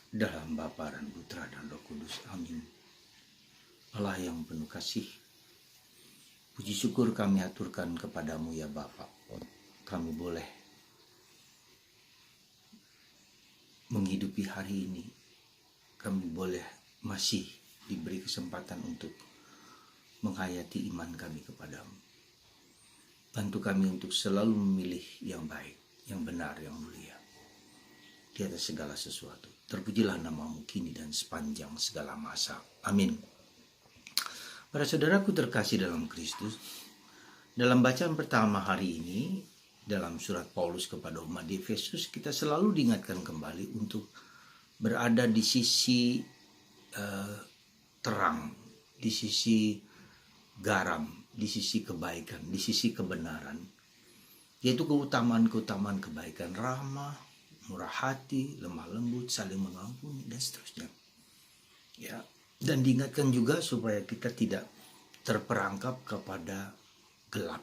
Dalam Bapa dan Putra dan Roh Kudus. Amin. Allah yang penuh kasih, puji syukur kami aturkan kepadamu ya Bapa. Kami boleh menghidupi hari ini. Kami boleh masih diberi kesempatan untuk menghayati iman kami kepadamu. Bantu kami untuk selalu memilih yang baik, yang benar, yang mulia di atas segala sesuatu. Terpujilah namamu kini dan sepanjang segala masa. Amin. Para saudaraku terkasih dalam Kristus, dalam bacaan pertama hari ini, dalam surat Paulus kepada umat di Efesus, kita selalu diingatkan kembali untuk berada di sisi terang, di sisi garam, di sisi kebaikan, di sisi kebenaran, yaitu keutamaan-keutamaan kebaikan, rahmah, murah hati, lemah lembut, saling mengampuni, dan seterusnya. Ya, dan diingatkan juga supaya kita tidak terperangkap kepada gelap,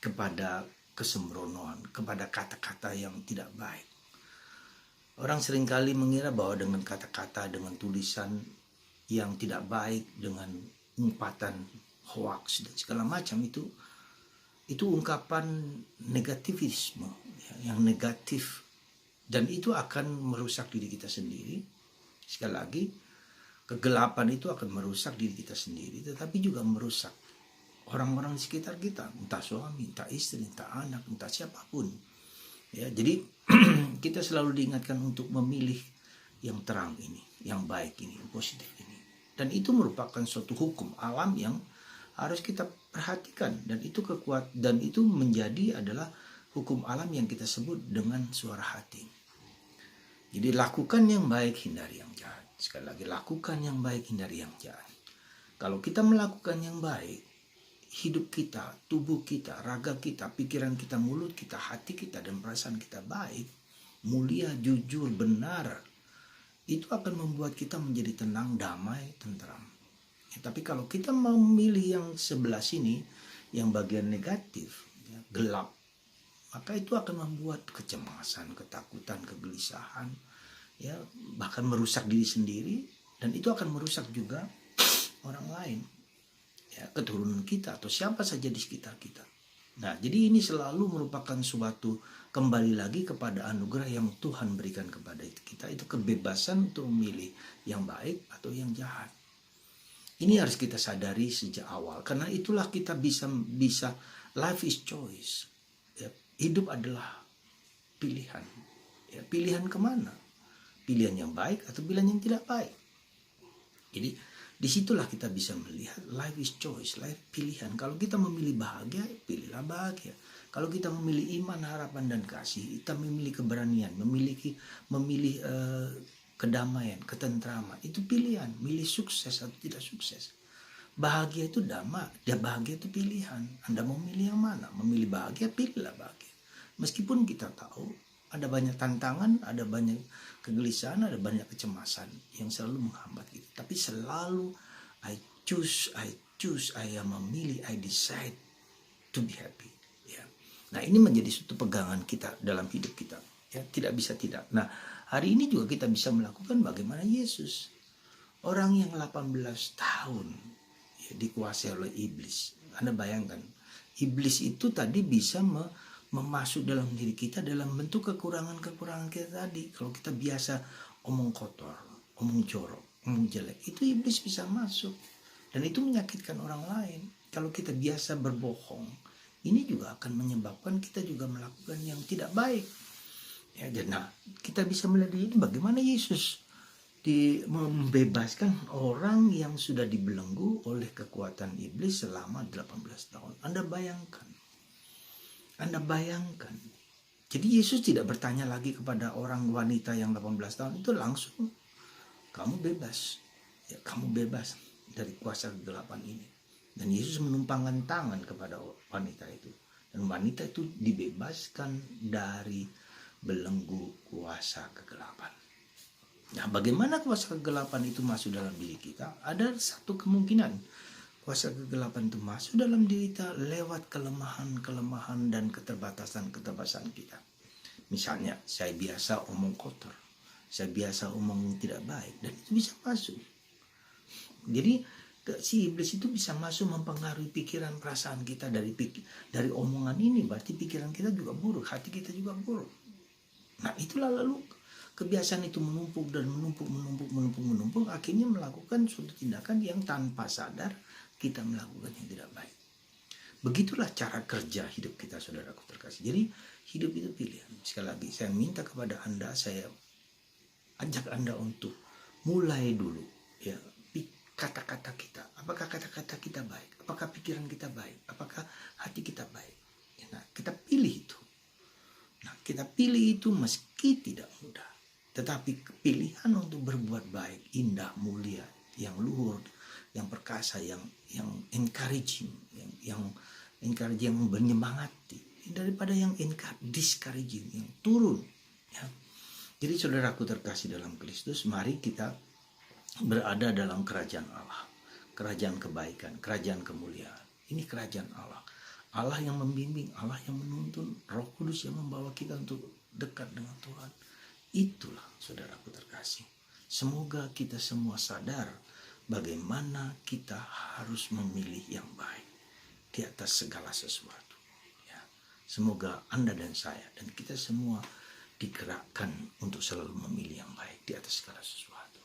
kepada kesembronoan, kepada kata-kata yang tidak baik. Orang seringkali mengira bahwa dengan kata-kata, dengan tulisan yang tidak baik, dengan umpatan hoax dan segala macam itu ungkapan negativisme, ya, yang negatif, dan itu akan merusak diri kita sendiri. Sekali lagi, kegelapan itu akan merusak diri kita sendiri, tetapi juga merusak orang-orang di sekitar kita, entah suami, entah istri, entah anak, entah siapapun. Ya, jadi kita selalu diingatkan untuk memilih yang terang ini, yang baik ini, yang positif ini. Dan itu merupakan suatu hukum alam yang harus kita perhatikan, dan itu menjadi adalah hukum alam yang kita sebut dengan suara hati. Jadi lakukan yang baik, hindari yang jahat. Sekali lagi, lakukan yang baik, hindari yang jahat. Kalau kita melakukan yang baik, hidup kita, tubuh kita, raga kita, pikiran kita, mulut kita, hati kita, dan perasaan kita baik, mulia, jujur, benar, itu akan membuat kita menjadi tenang, damai, tentram. Ya, tapi kalau kita memilih yang sebelah sini, yang bagian negatif, ya, gelap, maka itu akan membuat kecemasan, ketakutan, kegelisahan, ya, bahkan merusak diri sendiri, dan itu akan merusak juga orang lain, ya, keturunan kita atau siapa saja di sekitar kita. Nah, jadi ini selalu merupakan suatu kembali lagi kepada anugerah yang Tuhan berikan kepada kita, itu kebebasan untuk memilih yang baik atau yang jahat. Ini harus kita sadari sejak awal, karena itulah kita bisa life is choice. Ya, hidup adalah pilihan. Ya, pilihan kemana? Pilihan yang baik atau pilihan yang tidak baik. Jadi disitulah kita bisa melihat life is choice, life pilihan. Kalau kita memilih bahagia, pilihlah bahagia. Kalau kita memilih iman, harapan, dan kasih, kita memilih keberanian, memilih kedamaian, ketentraman, itu pilihan. Milih sukses atau tidak sukses. Bahagia itu bahagia itu pilihan. Anda mau milih yang mana? Memilih bahagia, pilihlah bahagia. Meskipun kita tahu ada banyak tantangan, ada banyak kegelisahan, ada banyak kecemasan yang selalu menghambat kita. Tapi selalu I choose, I am memilih, I decide to be happy. Ya. Nah, ini menjadi suatu pegangan kita dalam hidup kita. Ya, tidak bisa tidak. Nah, hari ini juga kita bisa melakukan bagaimana Yesus. Orang yang 18 tahun ya, dikuasai oleh iblis. Anda bayangkan, iblis itu tadi bisa memasuk dalam diri kita dalam bentuk kekurangan-kekurangan kita tadi. Kalau kita biasa omong kotor, omong jorok, omong jelek, itu iblis bisa masuk. Dan itu menyakitkan orang lain. Kalau kita biasa berbohong, ini juga akan menyebabkan kita juga melakukan yang tidak baik. Ya, nah, kita bisa melihat ini bagaimana Yesus membebaskan orang yang sudah dibelenggu oleh kekuatan iblis selama 18 tahun. Anda bayangkan. Jadi Yesus tidak bertanya lagi kepada orang wanita yang 18 tahun itu, langsung kamu bebas. Ya, kamu bebas dari kuasa kegelapan ini. Dan Yesus menumpangkan tangan kepada wanita itu. Dan wanita itu dibebaskan dari belenggu kuasa kegelapan. Nah, bagaimana kuasa kegelapan itu masuk dalam diri kita? Ada satu kemungkinan. Kuasa kegelapan itu masuk dalam diri kita lewat kelemahan-kelemahan dan keterbatasan-keterbatasan kita. Misalnya, saya biasa omong kotor. saya biasa omong tidak baik, dan itu bisa masuk. Jadi si iblis itu bisa masuk mempengaruhi pikiran perasaan kita dari omongan ini, berarti pikiran kita juga buruk, hati kita juga buruk. Nah itulah lalu kebiasaan itu menumpuk dan menumpuk, akhirnya melakukan suatu tindakan yang tanpa sadar kita melakukan yang tidak baik. Begitulah cara kerja hidup kita, saudaraku terkasih. Jadi hidup itu pilihan. Sekali lagi saya minta kepada Anda, saya ajak Anda untuk mulai dulu ya, kata-kata kita. Apakah kata-kata kita baik? Apakah pikiran kita baik? Apakah hati kita baik? Nah, kita pilih itu. Nah, kita pilih itu meski tidak mudah. Tetapi pilihan untuk berbuat baik, indah, mulia, yang luhur, yang perkasa, yang encouraging, yang encouraging, yang menyemangati, daripada yang discouraging, yang turun. Ya. Jadi saudaraku terkasih dalam Kristus, mari kita berada dalam kerajaan Allah, kerajaan kebaikan, kerajaan kemuliaan. Ini kerajaan Allah, Allah yang membimbing, Allah yang menuntun, Roh Kudus yang membawa kita untuk dekat dengan Tuhan. Itulah saudaraku terkasih. Semoga kita semua sadar bagaimana kita harus memilih yang baik di atas segala sesuatu. Ya. Semoga Anda dan saya dan kita semua digerakkan untuk selalu memilih yang baik di atas segala sesuatu.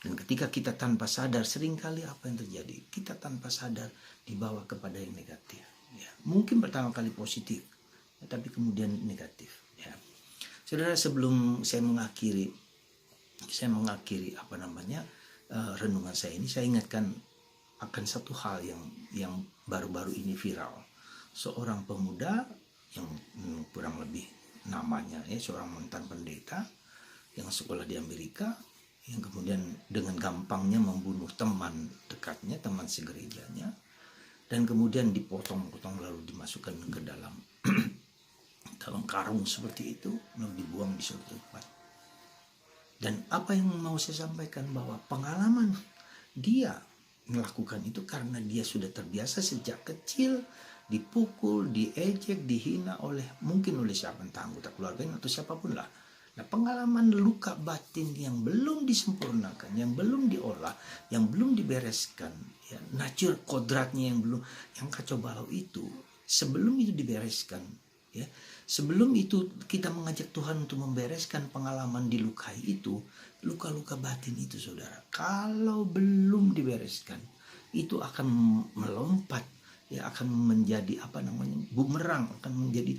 Dan ketika kita tanpa sadar, seringkali apa yang terjadi? Kita tanpa sadar dibawa kepada yang negatif. Ya. Mungkin pertama kali positif, tapi kemudian negatif. Ya. Saudara, sebelum saya mengakhiri renungan saya ini, saya ingatkan akan satu hal yang baru-baru ini viral. Seorang pemuda yang kurang lebih namanya seorang mantan pendeta yang sekolah di Amerika, yang kemudian dengan gampangnya membunuh teman dekatnya, teman segerejanya, dan kemudian dipotong-potong lalu dimasukkan ke dalam dalam karung seperti itu, lalu dibuang di suatu tempat. Dan apa yang mau saya sampaikan, bahwa pengalaman dia melakukan itu karena dia sudah terbiasa sejak kecil dipukul, diejek, dihina mungkin oleh siapa, entah anggota keluarganya atau siapapun lah. Nah, pengalaman luka batin yang belum disempurnakan, yang belum diolah, yang belum dibereskan, ya, nature kodratnya yang kacau balau itu, sebelum itu dibereskan, ya, sebelum itu kita mengajak Tuhan untuk membereskan pengalaman dilukai itu, luka-luka batin itu, saudara, kalau belum dibereskan, itu akan melompat, ya, akan menjadi bumerang, akan menjadi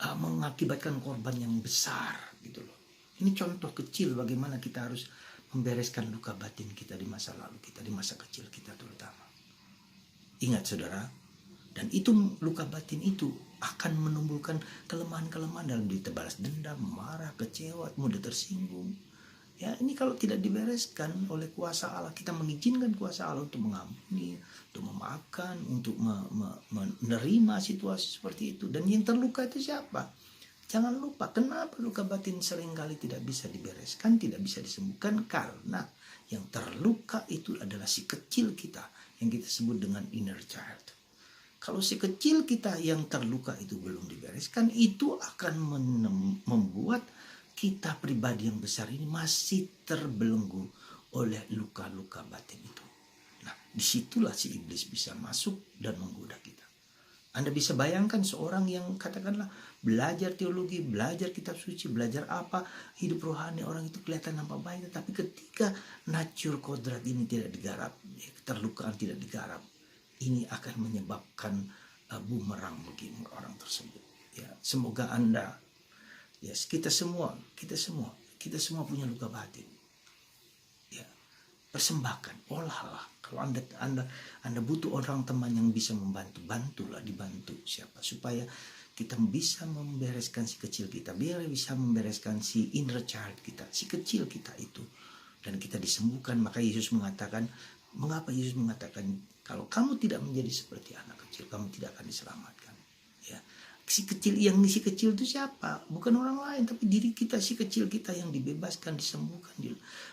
mengakibatkan korban yang besar gitu loh. Ini contoh kecil bagaimana kita harus membereskan luka batin kita di masa lalu kita, di masa kecil kita terutama. Ingat saudara, dan itu luka batin itu akan menumbuhkan kelemahan-kelemahan dalam diri, balas dendam, marah, kecewa, mudah tersinggung. Ya, ini kalau tidak dibereskan oleh kuasa Allah, kita mengizinkan kuasa Allah untuk mengampuni, untuk memaafkan, untuk menerima situasi seperti itu. Dan yang terluka itu siapa? Jangan lupa, kenapa luka batin seringkali tidak bisa dibereskan, tidak bisa disembuhkan? Karena yang terluka itu adalah si kecil kita, yang kita sebut dengan inner child. Kalau si kecil kita yang terluka itu belum dibereskan, itu akan membuat kita pribadi yang besar ini masih terbelenggu oleh luka-luka batin itu. Nah, disitulah si iblis bisa masuk dan menggoda kita. Anda bisa bayangkan seorang yang katakanlah belajar teologi, belajar kitab suci, belajar apa, hidup rohani, orang itu kelihatan nampak baik, tetapi ketika nature kodrat ini tidak digarap, keterlukaan tidak digarap, ini akan menyebabkan bumerang bagi orang tersebut. Ya, semoga Anda, yes, kita semua punya luka batin. Ya, persembahkan, olahlah. Kalau Anda butuh orang teman yang bisa membantu, dibantu siapa, supaya kita bisa membereskan si kecil kita, biar bisa membereskan si inner child kita, si kecil kita itu, dan kita disembuhkan. Maka Yesus mengatakan, mengapa Yesus mengatakan, kalau kamu tidak menjadi seperti anak kecil, kamu tidak akan diselamatkan. Ya. Si kecil itu siapa? Bukan orang lain, tapi diri kita, si kecil kita yang dibebaskan, disembuhkan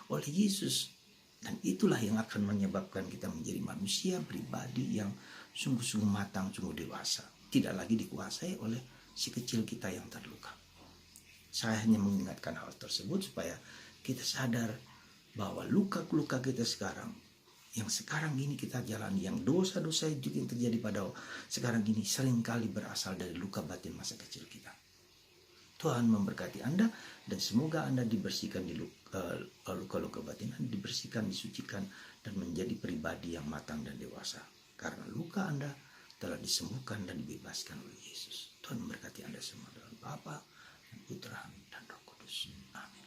oleh Yesus. Dan itulah yang akan menyebabkan kita menjadi manusia pribadi yang sungguh-sungguh matang, sungguh dewasa. Tidak lagi dikuasai oleh si kecil kita yang terluka. Saya hanya mengingatkan hal tersebut supaya kita sadar bahwa luka-luka kita sekarang, yang sekarang ini kita jalani, yang dosa-dosa juga yang terjadi pada sekarang ini seringkali berasal dari luka batin masa kecil kita. Tuhan memberkati Anda dan semoga Anda dibersihkan di luka-luka batin, dibersihkan, disucikan dan menjadi pribadi yang matang dan dewasa. Karena luka Anda telah disembuhkan dan dibebaskan oleh Yesus. Tuhan memberkati Anda semua dalam Bapa dan Putra dan Roh Kudus. Amin.